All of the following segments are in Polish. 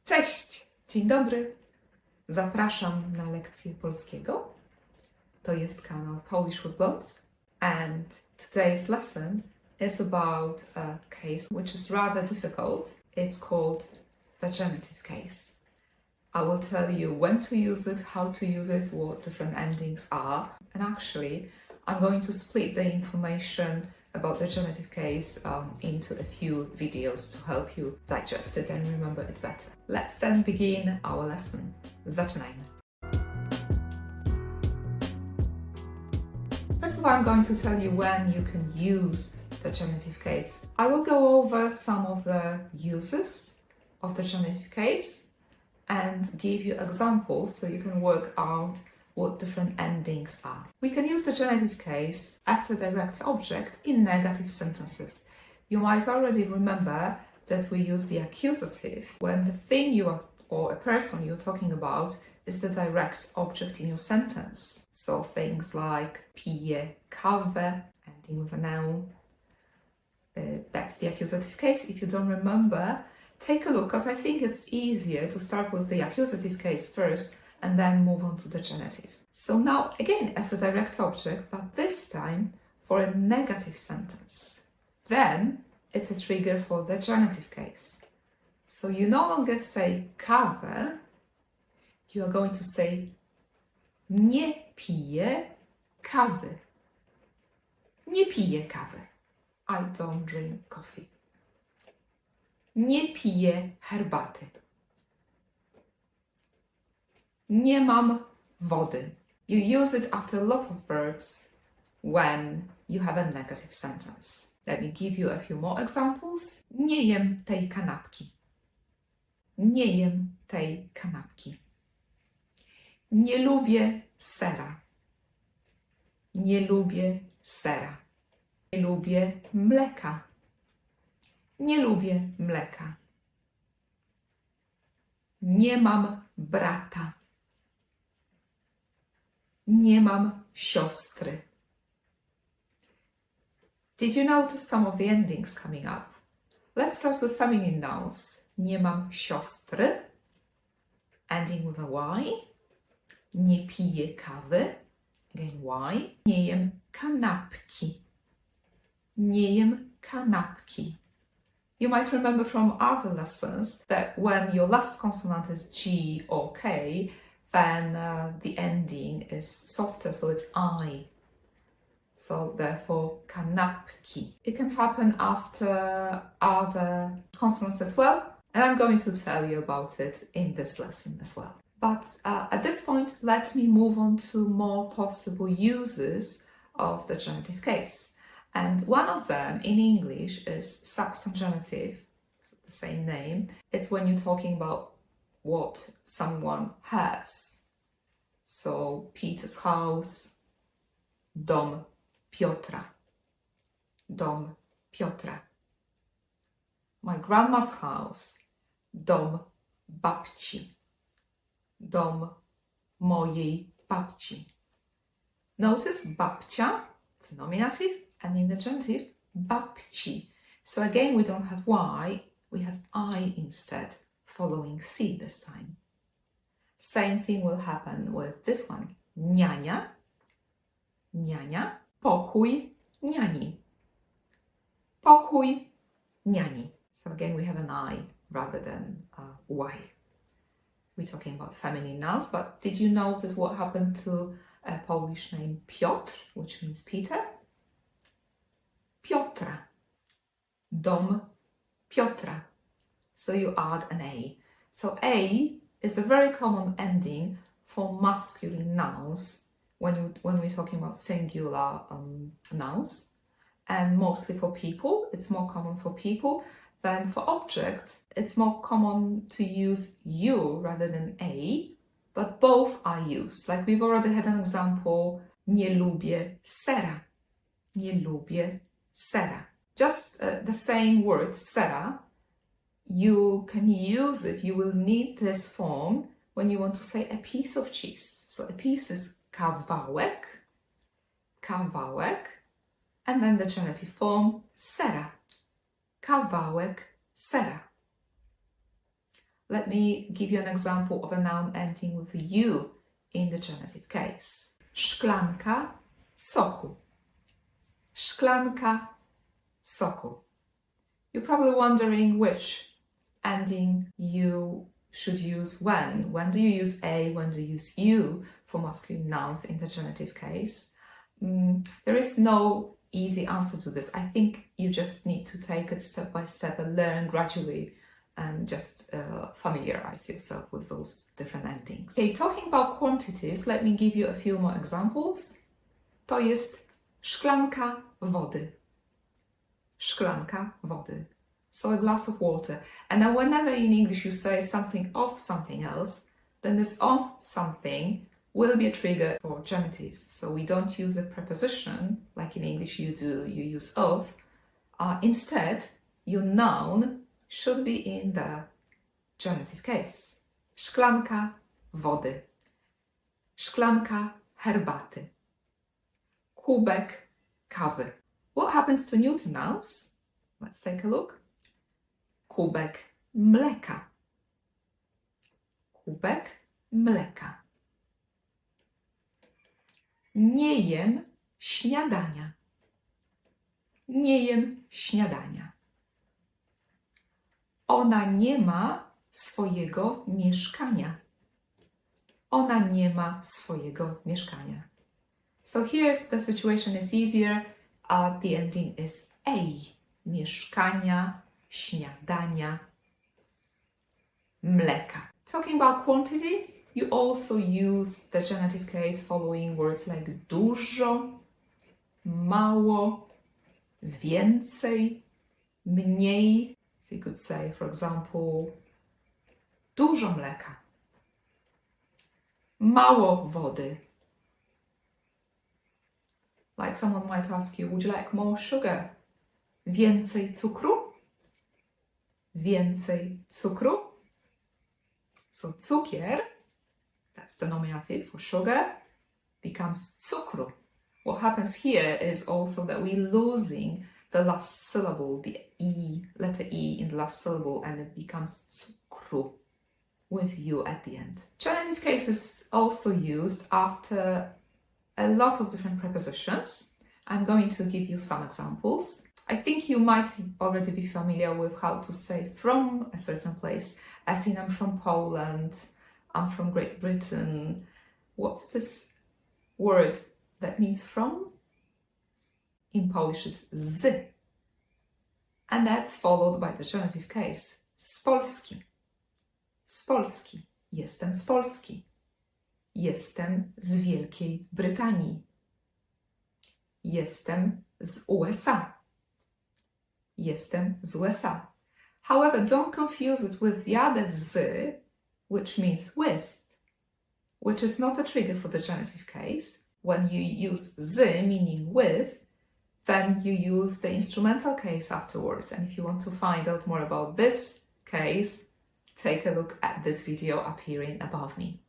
Cześć! Dzień dobry! Zapraszam na lekcję polskiego. To jest kanał Polish with Blondes. And today's lesson is about a case which is rather difficult. It's called the genitive case. I will tell you when to use it, how to use it, what different endings are. And actually, I'm going to split the information about the genitive case into a few videos to help you digest it and remember it better. Let's then begin our lesson. Zaczynajmy. First of all, I'm going to tell you when you can use the genitive case. I will go over some of the uses of the genitive case and give you examples so you can work out what different endings are. We can use the genitive case as a direct object in negative sentences. You might already remember that we use the accusative when the thing you are or a person you're talking about is the direct object in your sentence. So things like pije kawę, ending with a noun. That's the accusative case. If you don't remember, take a look, because I think it's easier to start with the accusative case first and then move on to the genitive. So now, again, as a direct object, but this time for a negative sentence. Then it's a trigger for the genitive case. So you no longer say kawę, you are going to say nie piję kawy. Nie piję kawy. I don't drink coffee. Nie piję herbaty. Nie mam wody. You use it after a lot of verbs when you have a negative sentence. Let me give you a few more examples. Nie jem tej kanapki. Nie jem tej kanapki. Nie lubię sera. Nie lubię sera. Nie lubię mleka. Nie lubię mleka. Nie mam brata. Nie mam siostry. Did you notice some of the endings coming up? Let's start with feminine nouns. Nie mam siostry, ending with a Y. Nie piję kawy, again Y. Nie jem kanapki. Nie jem kanapki. You might remember from other lessons that when your last consonant is G or K, then the ending is softer, so it's I. So therefore, kanapki. It can happen after other consonants as well, and I'm going to tell you about it in this lesson as well. But at this point, let me move on to more possible uses of the genitive case. And one of them in English is substantive, the same name. It's when you're talking about what someone has. So Peter's house, dom Piotra. Dom Piotra. My grandma's house, dom babci. Dom mojej babci. Notice babcia, the nominative, and in the genitive, babci. So again, we don't have Y, we have I instead, following C this time. Same thing will happen with this one. Niania, niania, pokój niani. Pokój niani. So again, we have an I rather than Y. We're talking about feminine nouns, but did you notice what happened to a Polish name Piotr, which means Peter? Piotra. Dom Piotra. So you add an A. So A is a very common ending for masculine nouns when we're talking about singular nouns, and mostly for people. It's more common for people than for objects. It's more common to use you rather than A, but both are used. Like we've already had an example, nie lubię sera. Nie lubię sera. Just the same word, sera, you can use it, you will need this form when you want to say a piece of cheese. So a piece is kawałek, kawałek, and then the genitive form, sera. Kawałek sera. Let me give you an example of a noun ending with U in the genitive case. Szklanka soku. Szklanka soku. You're probably wondering which ending you should use when. When do you use A? When do you use U for masculine nouns in the genitive case? There is no easy answer to this. I think you just need to take it step by step and learn gradually and just familiarize yourself with those different endings. Okay, talking about quantities, let me give you a few more examples. To jest szklanka wody. Szklanka wody. So a glass of water. And now whenever in English you say something of something else, then this of something will be a trigger for genitive. So we don't use a preposition like in English you do, you use of. Instead, your noun should be in the genitive case. Szklanka wody. Szklanka herbaty. Kubek kawy. What happens to neuter nouns? Let's take a look. Kubek mleka. Kubek mleka. Nie jem śniadania. Nie jem śniadania. Ona nie ma swojego mieszkania. Ona nie ma swojego mieszkania. So here's the situation is easier. The ending is A. Mieszkania, śniadania, mleka. Talking about quantity, you also use the genitive case following words like dużo, mało, więcej, mniej. So you could say, for example, dużo mleka, mało wody. Like someone might ask you, would you like more sugar? Więcej cukru? Więcej cukru? So cukier, that's the nominative for sugar, becomes cukru. What happens here is also that we're losing the last syllable, the E, letter E in the last syllable, and it becomes cukru with U at the end. Genitive case is also used after a lot of different prepositions. I'm going to give you some examples. I think you might already be familiar with how to say from a certain place, as in I'm from Poland, I'm from Great Britain. What's this word that means from? In Polish it's z. And that's followed by the genitive case. Z Polski. Z Polski. Jestem z Polski. Jestem z Wielkiej Brytanii. Jestem z USA. Jestem z USA. However, don't confuse it with the other z, which means with, which is not a trigger for the genitive case. When you use z, meaning with, then you use the instrumental case afterwards. And if you want to find out more about this case, take a look at this video appearing above me.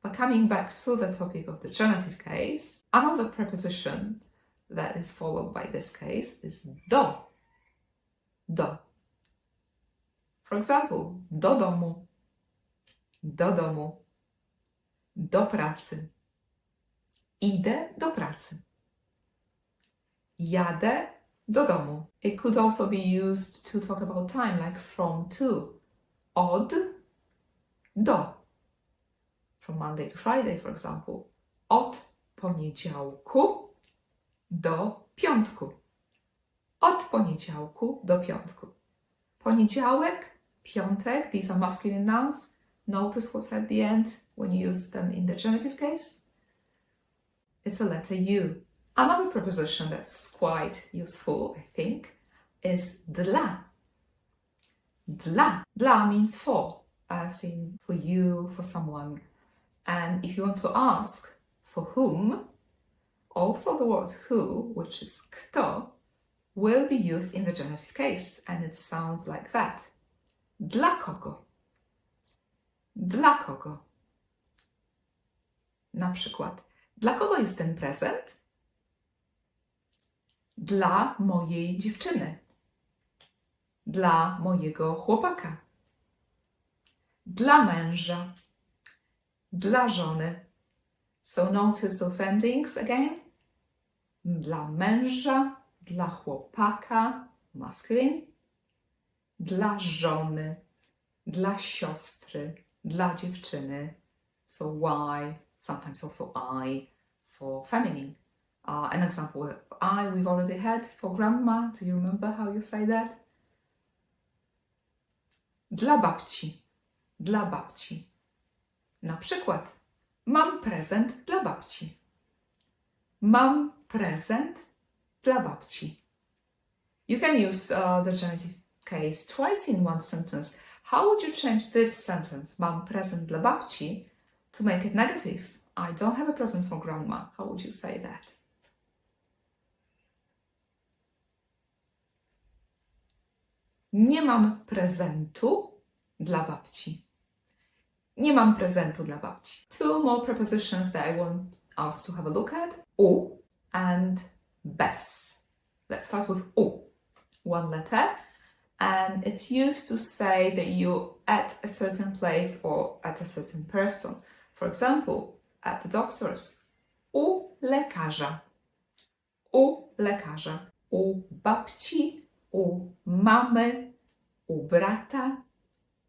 But coming back to the topic of the genitive case, another preposition that is followed by this case is do. Do. For example, do domu, do domu, do pracy, idę do pracy, jadę do domu. It could also be used to talk about time, like from to, od do. From Monday to Friday, for example. Od poniedziałku do piątku. Od poniedziałku do piątku. Poniedziałek, piątek, these are masculine nouns. Notice what's at the end when you use them in the genitive case. It's a letter U. Another preposition that's quite useful, I think, is dla. Dla. Dla means for, as in for you, for someone. And if you want to ask for whom, also the word who, which is kto, will be used in the genitive case, and it sounds like that. Dla kogo? Dla kogo? Na przykład, dla kogo jest ten prezent? Dla mojej dziewczyny. Dla mojego chłopaka. dla męża, dla żony. So notice those endings again. Dla męża, dla chłopaka, masculine. Dla żony, dla siostry, dla dziewczyny. So Y, sometimes also I for feminine. An example of I we've already had for grandma. Do you remember how you say that? Dla babci, dla babci. Na przykład, mam prezent dla babci. Mam prezent dla babci. You can use the genitive case twice in one sentence. How would you change this sentence, mam prezent dla babci, to make it negative? I don't have a present for grandma. How would you say that? Nie mam prezentu dla babci. Nie mam prezentu dla babci. Two more prepositions that I want us to have a look at. U and bez. Let's start with U. One letter. And it's used to say that you're at a certain place or at a certain person. For example, at the doctor's. U lekarza. U lekarza. U babci. U mamy. U brata.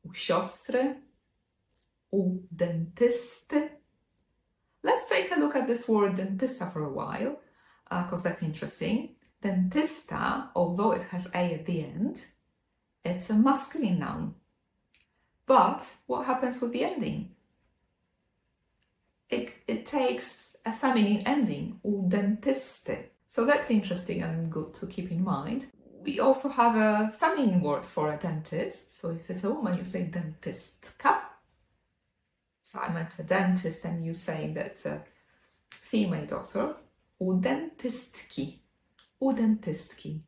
U siostry. U dentysty. Let's take a look at this word dentista for a while, because that's interesting. Dentista, although it has A at the end, it's a masculine noun. But what happens with the ending? It takes a feminine ending, u dentysty. So that's interesting and good to keep in mind. We also have a feminine word for a dentist. So if it's a woman, you say dentistka. So I meant a dentist and you saying that's a female doctor. U dentystki. U dentystki.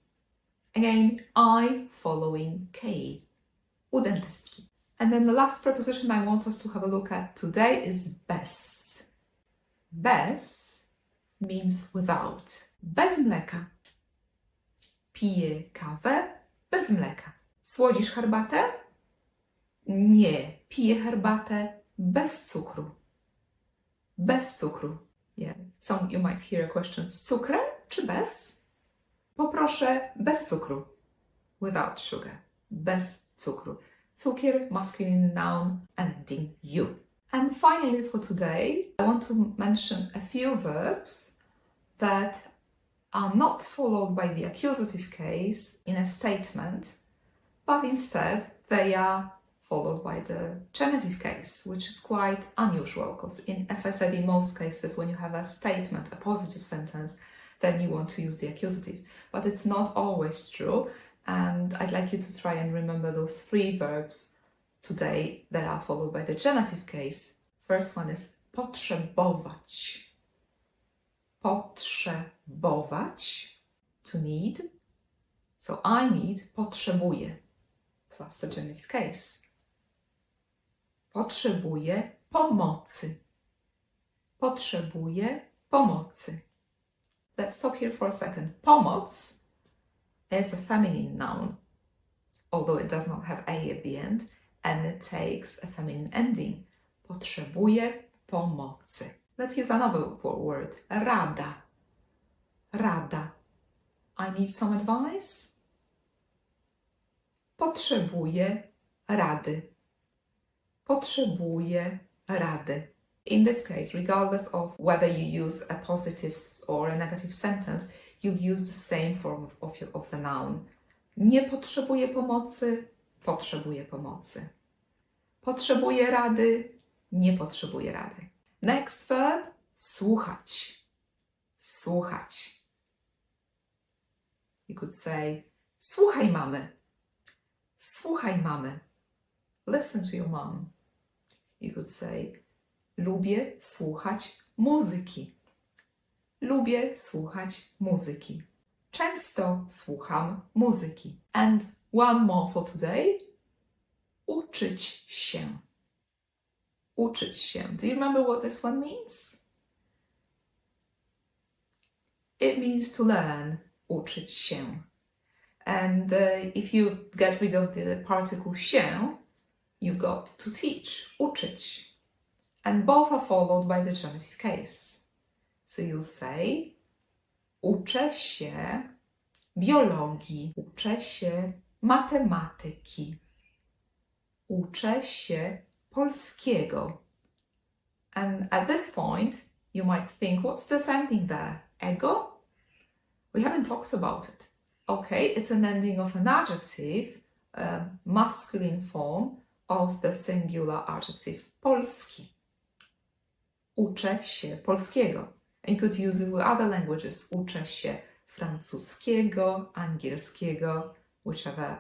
Again, I following K. U dentystki. And then the last preposition I want us to have a look at today is bez. Bez means without. Bez mleka. Piję kawę bez mleka. Słodzisz herbatę? Nie, piję herbatę bez cukru. Bez cukru. Yeah. So you might hear a question. Z cukrem czy bez? Poproszę bez cukru. Without sugar. Bez cukru. Cukier, masculine noun, ending you. And finally for today, I want to mention a few verbs that are not followed by the accusative case in a statement, but instead they are followed by the genitive case, which is quite unusual because, as I said, in most cases, when you have a statement, a positive sentence, then you want to use the accusative. But it's not always true, and I'd like you to try and remember those three verbs today that are followed by the genitive case. First one is potrzebować. Potrzebować, to need. So I need, potrzebuję, plus the genitive case. Potrzebuję pomocy. Potrzebuję pomocy. Let's stop here for a second. Pomoc is a feminine noun, although it does not have A at the end, and it takes a feminine ending. Potrzebuję pomocy. Let's use another word. Rada. Rada. I need some advice. Potrzebuję rady. Potrzebuję rady. In this case, regardless of whether you use a positive or a negative sentence, you'll use the same form of the noun. Nie potrzebuję pomocy, potrzebuję pomocy. Potrzebuję rady, nie potrzebuję rady. Next verb, słuchać. Słuchać. You could say, słuchaj mamy. Słuchaj mamy. Listen to your mom. You could say, lubię słuchać muzyki. Lubię słuchać muzyki. Często słucham muzyki. And one more for today. Uczyć się. Uczyć się. Do you remember what this one means? It means to learn. Uczyć się. And if you get rid of the particle się, you got to teach, uczyć. And both are followed by the genitive case. So you'll say, uczę się biologii, uczę się matematyki, uczę się polskiego. And at this point, you might think, what's this ending there? Ego? We haven't talked about it. Okay, it's an ending of an adjective, masculine form of the singular adjective polski. Uczę się polskiego. And you could use it with other languages. Uczę się francuskiego, angielskiego, whichever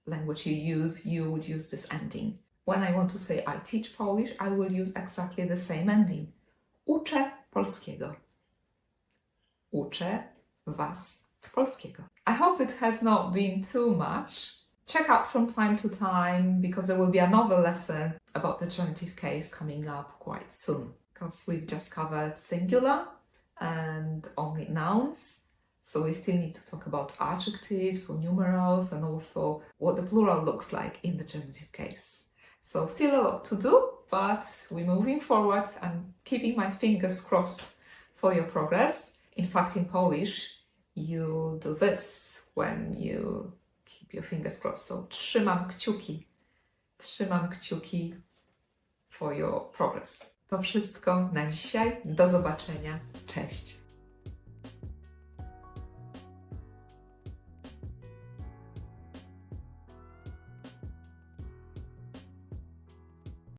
language you use, you would use this ending. When I want to say I teach Polish, I will use exactly the same ending. Uczę polskiego. Uczę was polskiego. I hope it has not been too much. Check out from time to time because there will be another lesson about the genitive case coming up quite soon. Because we've just covered singular and only nouns. So we still need to talk about adjectives or numerals and also what the plural looks like in the genitive case. So still a lot to do, but we're moving forward. I'm keeping my fingers crossed for your progress. In fact, in Polish, you do this when you keep your fingers crossed. So trzymam kciuki. Trzymam kciuki for your progress. To wszystko na dzisiaj. Do zobaczenia. Cześć.